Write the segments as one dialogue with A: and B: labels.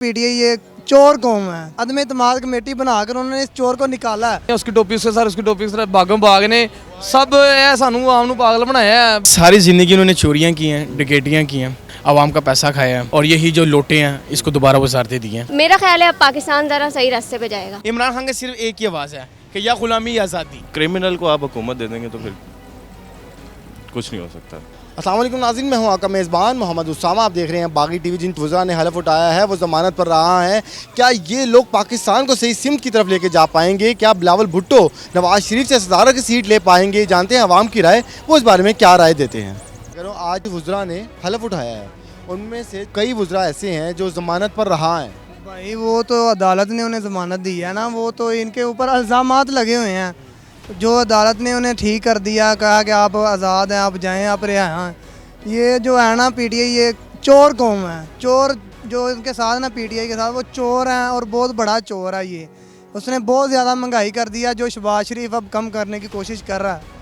A: PTI ये चोर कौम है। अदम इत्मीनान कमेटी बनाकर उन्होंने इस चोर को निकाला है।
B: उसकी टोपी उसके सर उसकी टोपी उसके बागों बाग ने सब सानू आम नू पागल बनाया है।
C: सारी ज़िंदगी उन्होंने चोरियां की हैं, डकैतियां की हैं, आवाम का पैसा खाया है और यही जो लोटे हैं इसको दोबारा वजारतें दी हैं।
D: मेरा ख्याल है अब पाकिस्तान ज़रा सही रास्ते पे जाएगा।
C: इमरान खान की सिर्फ एक ही आवाज़ है कि या गुलामी या आज़ादी।
E: क्रिमिनल को आप हुकूमत दे देंगे तो फिर कुछ नहीं हो सकता।
F: अस्सलाम वालेकुम नाज़रीन, मैं हूं आपका मेज़बान मोहम्मद उसामा। आप देख रहे हैं बागी टीवी। जिन वज़रा ने हलफ उठाया है वो ज़मानत पर रहा है। क्या ये लोग पाकिस्तान को सही सिमत की तरफ लेके जा पाएंगे? क्या बिलावल भुट्टो नवाज शरीफ से सदारत की सीट ले पाएंगे? जानते हैं अवाम की राय, वो इस बारे में क्या राय देते हैं। अगर आज वज़रा ने हलफ उठाया है, उनमें से कई वज़रा ऐसे हैं जो ज़मानत पर रहा है।
A: भाई वो तो अदालत ने उन्हें ज़मानत दी है ना, वो तो इनके ऊपर इल्ज़ामात लगे हुए हैं। जो अदालत ने उन्हें ठीक कर दिया, कहा कि आप आज़ाद हैं, आप जाएँ, आप रिहा हैं। ये जो है ना पीटीआई ये चोर कौम है। चोर जो इनके साथ ना पीटीआई के साथ वो चोर हैं और बहुत बड़ा चोर है ये। उसने बहुत ज़्यादा महंगाई कर दिया जो शहबाज शरीफ अब कम करने की कोशिश कर रहा है।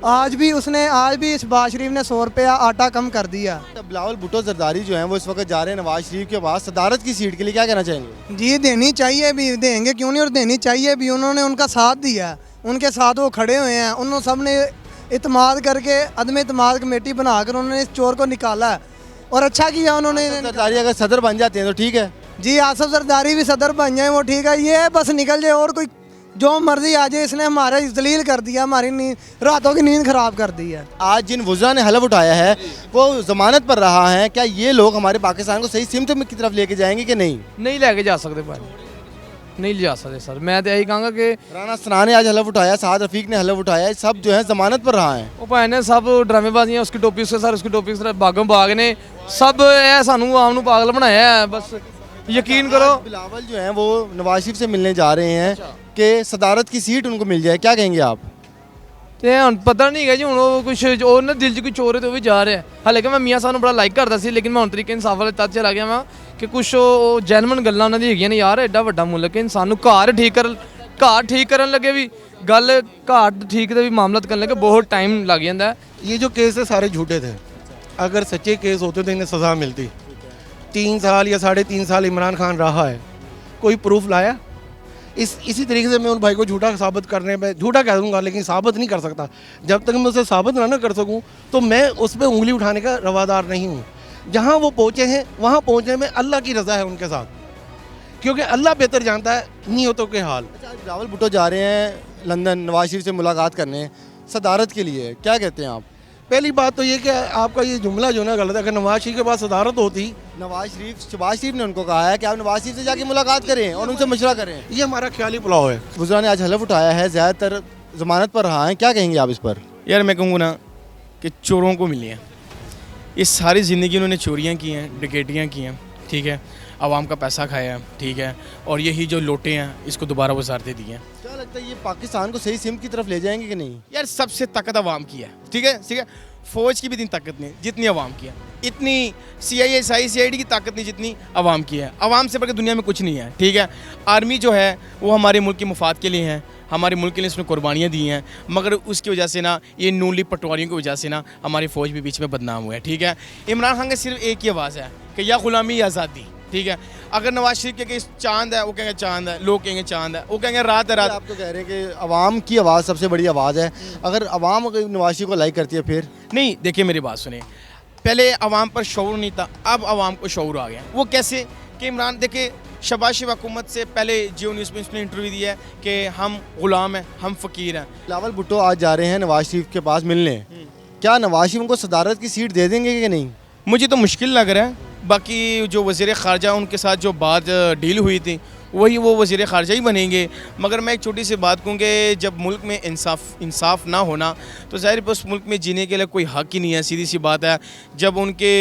A: आज भी शहबाज शरीफ ने 100 रुपया आटा कम कर दिया।
F: बिलावल भुट्टो जरदारी जो हैं वो इस वक्त जा रहे हैं नवाज शरीफ के पास सदारत की सीट के लिए। क्या कहना चाहेंगे?
A: जी देनी चाहिए भी, देंगे क्यों नहीं, और देनी चाहिए भी। उन्होंने उनका साथ दिया, उनके साथ वो खड़े हुए हैं। उन्होंने सब ने इत्मीनान करके अदम इत्मीनान कमेटी बनाकर उन्होंने इस चोर को निकाला है और अच्छा किया उन्होंने।
F: जरदारी अगर सदर बन जाते हैं तो ठीक है
A: जी, आसफ जरदारी भी सदर बन जाए वो ठीक है। ये बस निकल जाए और कोई जो मर्जी आ जाए। इसने हमारे जलील कर दिया, हमारी नींद, रातों की नींद खराब कर दी है।
F: आज जिन वज़रा ने हलफ उठाया है वो ज़मानत पर रहा है। क्या ये लोग हमारे पाकिस्तान को सही सिमत की तरफ लेके जाएंगे कि नहीं?
B: नहीं लेके जा सकते भाई, नहीं ले जा सकते सर। मैं तो यही कहूँगा कि
F: राना सना ने आज हलफ उठाया, साद रफीक ने हलफ उठाया, सब जो है ज़मानत पर रहा है।
B: वो भाई ने सब ड्रामेबाजियाँ, उसकी टोपी उसके सर उसकी टोपी उसके बागों बाग ने सब सानू आम नू पागल बनाया है। बस यकीन करो।
F: बिलावल जो है वो नवाज शरीफ से मिलने जा रहे हैं कि सदारत की सीट उनको मिल जाए। क्या कहेंगे आप?
B: ਤੇ ਹੁਣ ਪਤਾ ਨਹੀਂ ਹੈਗਾ ਜੀ। ਹੁਣ ਉਹ ਕੁਛ ਉਹ ਨਾ ਦਿਲ 'ਚ ਕੋਈ ਚੋਰ ਹੈ ਤੇ ਉਹ ਵੀ ਜਾ ਰਿਹਾ। ਹਾਲਾਂਕਿ ਮੈਂ ਮੀਆਂ ਸਾਹਿਬ ਨੂੰ ਬੜਾ ਲਾਈਕ ਕਰਦਾ ਸੀ, ਲੇਕਿਨ ਮੈਂ ਹੁਣ ਤਰੀਕੇ ਇਨਸਾਫ ਵਾਲੇ ਤੱਤ 'ਚ ਲੱਗ ਗਿਆ ਵਾਂ ਕਿ ਕੁਛ ਉਹ ਜੈਨੂਇਨ ਗੱਲਾਂ ਉਹਨਾਂ ਦੀ ਹੈਗੀਆਂ ਨੇ। ਯਾਰ ਐਡਾ ਵੱਡਾ ਮੁਲਕ ਹੈ, ਇਨਸਾਨ ਨੂੰ ਘਰ ਠੀਕ ਕਰਨ ਲੱਗੇ ਵੀ ਗੱਲ ਘਰ ਠੀਕ ਦੇ ਵੀ ਮਾਮਲਤ ਕਰਨ ਲੱਗੇ ਬਹੁਤ ਟਾਈਮ ਲੱਗ ਜਾਂਦਾ ਹੈ।
G: ये जो केस है सारे झूठे थे। अगर सच्चे केस होते तो इन्हें सज़ा मिलती। 3 साल या 3.5 साल इमरान खान रहा है, कोई प्रूफ लाया? इसी तरीके से मैं उन भाई को झूठा साबित करने पे झूठा कह दूंगा, लेकिन साबित नहीं कर सकता। जब तक मैं उसे साबित ना कर सकूं तो मैं उस पर उंगली उठाने का रवादार नहीं हूं। जहां वो पहुंचे हैं वहां पहुंचने में अल्लाह की रज़ा है उनके साथ, क्योंकि अल्लाह बेहतर जानता है नीयतों के हाल।
F: बिलावल भुट्टो जा रहे हैं लंदन नवाज शरीफ से मुलाकात करने सदारत के लिए। क्या कहते हैं आप?
G: पहली बात तो ये कि आपका ये जुमला जो ना गलत है। अगर नवाज शरीफ के पास सदारत होती,
F: शहबाज शरीफ ने उनको कहा है कि आप नवाज शरीफ से जाके मुलाकात करें और उनसे मशवरा करें।
G: ये हमारा ख्याली पुलाव है।
F: वज़रा ने आज हलफ उठाया है, ज़्यादातर ज़मानत पर रहा है। क्या कहेंगे आप इस पर?
C: यार मैं कहूँगा ना कि चोरों को मिली हैं। ये सारी ज़िंदगी उन्होंने चोरियां की हैं, डकैतियां की हैं, ठीक है, आवाम का पैसा खाया है, ठीक है, और यही जो लोटे हैं इसको दोबारा वजारतें दी हैं।
F: क्या लगता है ये पाकिस्तान को सही सिमत की तरफ ले जाएंगे कि नहीं?
C: यार सबसे ताकत आवाम की है, ठीक है। फ़ौज की भी इतनी ताकत नहीं जितनी आवाम की है, इतनी CID की ताकत नहीं जितनी आवाम की है। आवाम से बढ़कर दुनिया में कुछ नहीं है, ठीक है। आर्मी जो है वो हमारे मुल्क के मुफाद के लिए है, हमारे मुल्क के लिए इसने कुर्बानियाँ दी हैं, मगर उसकी वजह से ना ये नून लीग पटवारियों की वजह से ना हमारी फ़ौज भी बीच में बदनाम हुआ है, ठीक है। इमरान खान की सिर्फ एक ही आवाज़ है कि या गुलामी या आज़ादी, ठीक है। अगर नवाज शरीफ के चांद है वो कहेंगे चांद है, लोग कहेंगे चांद है, वो कहेंगे रात है रात।
F: आप तो कह रहे हैं कि अवाम की आवाज़ सबसे बड़ी आवाज़ है। अगर अवाम नवाज शरीफ को लाइक करती है फिर
C: नहीं। देखिए मेरी बात सुनिए, पहले अवाम पर शऊर नहीं था, अब अवाम को शऊर आ गया। वो कैसे कि इमरान देखिए शहबाज शरीफ हुकूमत से पहले जियो न्यूज़ में उसने इंटरव्यू दिया है कि हम ग़ुलाम हैं, हम फ़कीर हैं।
F: बिलावल भुट्टो आज जा रहे हैं नवाज शरीफ के पास मिलने। क्या नवाज शरीफ उनको सदारत की सीट दे देंगे कि नहीं?
C: मुझे तो मुश्किल लग रहा है। बाकी जो वज़ीर ख़ारजा उनके साथ जो बात डील हुई थी वही वो वज़ीर ख़ारजा ही बनेंगे। मगर मैं एक छोटी सी बात कहूँ कि जब मुल्क में इंसाफ ना होना तो ज़ाहिर है उस मुल्क में जीने के लिए कोई हक़ ही नहीं है। सीधी सी बात है, जब उनके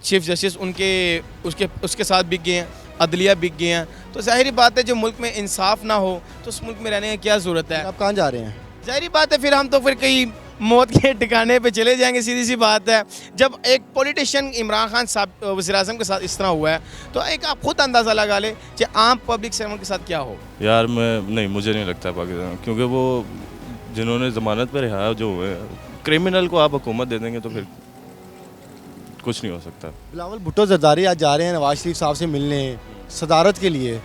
C: चीफ जस्टिस उसके साथ बिक गए हैं, अदलिया बिक गए हैं, तो ज़ाहिर बात है जब मुल्क में इंसाफ ना हो तो उस मुल्क में रहने की क्या ज़रूरत है?
F: आप कहाँ जा रहे हैं?
C: ज़ाहिर बात है फिर हम तो फिर कहीं मौत के ठिकाने पे चले जाएंगे। सीधी सी बात है, जब एक पॉलिटिशियन इमरान खान साहब वज़ीर-ए-आज़म के साथ इस तरह हुआ है तो एक आप खुद अंदाज़ा लगा ले कि आम पब्लिक सर्वेंट के साथ क्या हो।
E: यार मुझे नहीं लगता पाकिस्तान, क्योंकि वो जिन्होंने ज़मानत पर रिहा जो हुए क्रिमिनल को आप हुकूमत दे देंगे तो फिर कुछ नहीं हो सकता।
F: बिलावल भुट्टो जरदारी आज जा रहे हैं नवाज शरीफ साहब से मिलने, सदारत के लिए,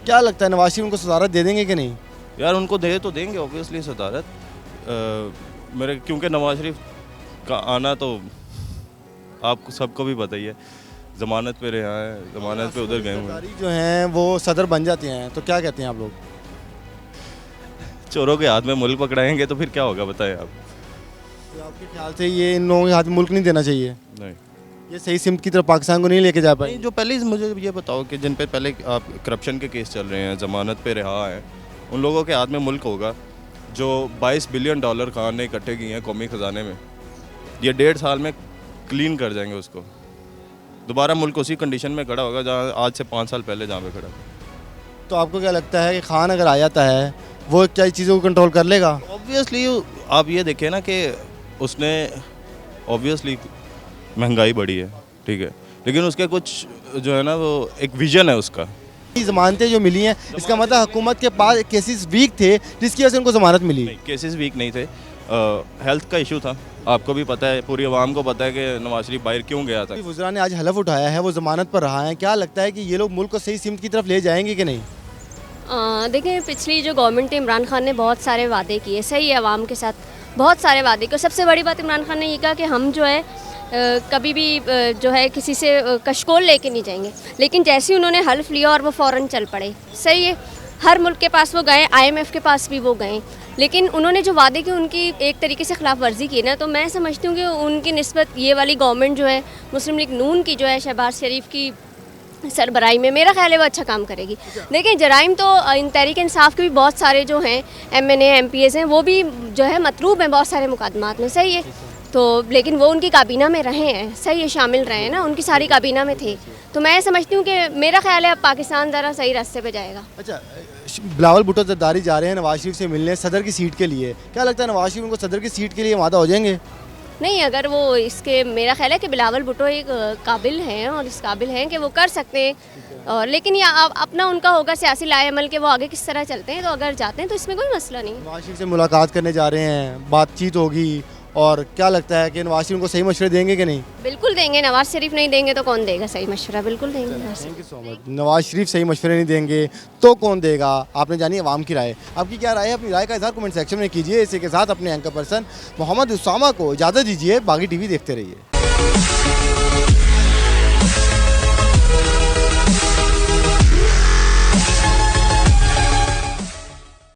F: क्या लगता है नवाज शरीफ उनको सदारत दे देंगे कि नहीं?
E: यार उनको दे तो देंगे ऑब्वियसली सदारत, मेरे क्योंकि नवाज शरीफ का आना तो आपको सबको भी पता ही है, ज़मानत पे रहा है, ज़मानत पे उधर गए हुए हैं।
F: सरदारी जो हैं वो सदर बन जाते हैं, तो क्या कहते हैं आप लोग?
E: चोरों के हाथ में मुल्क पकड़ाएंगे तो फिर क्या होगा बताएं आप।
F: तो आपके ख्याल से ये इन लोगों के हाथ में मुल्क नहीं देना चाहिए,
E: नहीं
F: ये सही सिमत की तरफ पाकिस्तान को नहीं लेके जा पाए?
E: नहीं, जो पहले मुझे ये बताओ कि जिन पे पहले आप करप्शन के केस चल रहे हैं, ज़मानत पे रहा है, उन लोगों के हाथ में मुल्क होगा। जो 22 बिलियन डॉलर खान ने इकट्ठे किए हैं कौमी ख़जाने में, ये 1.5 साल में क्लीन कर जाएंगे उसको। दोबारा मुल्क उसी कंडीशन में खड़ा होगा जहाँ आज से 5 साल पहले जहाँ पे खड़ा था।
F: तो आपको क्या लगता है कि खान अगर आ जाता है वो क्या चीज़ों को कंट्रोल कर लेगा?
E: ऑब्वियसली आप ये देखें ना कि उसने ऑब्वियसली महंगाई बढ़ी है, ठीक है, लेकिन उसके कुछ जो है ना वो एक विजन है उसका।
F: ज़मानतें जो मिली हैं इसका मतलब हुकूमत के पास केसेस वीक थे जिसकी वजह से उनको ज़मानत मिली।
E: नहीं, केसेस वीक नहीं थे, हेल्थ का इशू था, आपको भी पता है, पूरी आवाम को पता है कि नवाज शरीफ बाहर क्यों गया था।
F: वज़रा ने आज हलफ उठाया है, वो ज़मानत पर रहा है, क्या लगता है कि ये लोग मुल्क को सही सिमत की तरफ ले जाएंगे कि नहीं?
D: देखिए, पिछली जो गवर्नमेंट है इमरान खान ने बहुत सारे वादे किए, सही है, आवाम के साथ बहुत सारे वादे किए। सबसे बड़ी बात इमरान खान ने ये कहा कि हम जो है कभी भी जो है किसी से कशकोल लेके नहीं जाएंगे, लेकिन जैसे ही उन्होंने हल्फ लिया और वो फ़ौरन चल पड़े। सही है, हर मुल्क के पास वो गए, IMF के पास भी वो गए, लेकिन उन्होंने जो वादे किए उनकी एक तरीके से खिलाफ वर्जी की ना, तो मैं समझती हूँ कि उनकी निस्बत ये वाली गवर्नमेंट जो है मुस्लिम लीग नून की जो है शहबाज शरीफ की सरबराही में, मेरा ख्याल है वो अच्छा काम करेगी। देखिए, जराइम तो तहरीक इंसाफ के भी बहुत सारे जो हैं MNA MPs हैं, वो भी जो है मतलूब हैं बहुत सारे मुकदमात में। सही है, तो लेकिन वो उनकी काबीना में रहे हैं, सही है, शामिल रहे हैं ना, उनकी सारी काबीना में थे। तो मैं समझती हूँ कि मेरा ख्याल है अब पाकिस्तान ज़रा सही रास्ते पे जाएगा।
F: अच्छा, बिलावल भुट्टो जरदारी जा रहे हैं नवाज शरीफ से मिलने सदर की सीट के लिए, क्या लगता है नवाज शरीफ उनको सदर की सीट के लिए वादा हो जाएंगे?
D: नहीं, अगर वो इसके, मेरा ख्याल है कि बिलावल भुट्टो एक काबिल हैं और इस काबिल हैं कि वो कर सकते हैं, और लेकिन ये अपना उनका होगा सियासी लाएमल के वो आगे किस तरह चलते हैं। तो अगर जाते हैं तो इसमें कोई मसला नहीं।
F: नवाज शरीफ से मुलाकात करने जा रहे हैं, बातचीत होगी, और क्या लगता है कि नवाज शरीफ उनको सही मशवरे देंगे कि नहीं?
D: बिल्कुल देंगे, नवाज शरीफ नहीं देंगे तो कौन देगा सही मशवरा? बिल्कुल देंगे।
F: Thank you so much. Nawaz Sharif सही मशवरे नहीं देंगे तो कौन देगा? आपने जानी अवाम की राय, आपकी क्या राय है? अपनी राय का इज़हार कमेंट सेक्शन में कीजिए। इसी के साथ अपने एंकर पर्सन मोहम्मद उसामा को इजाज़त दीजिए। बागी TV देखते रहिए।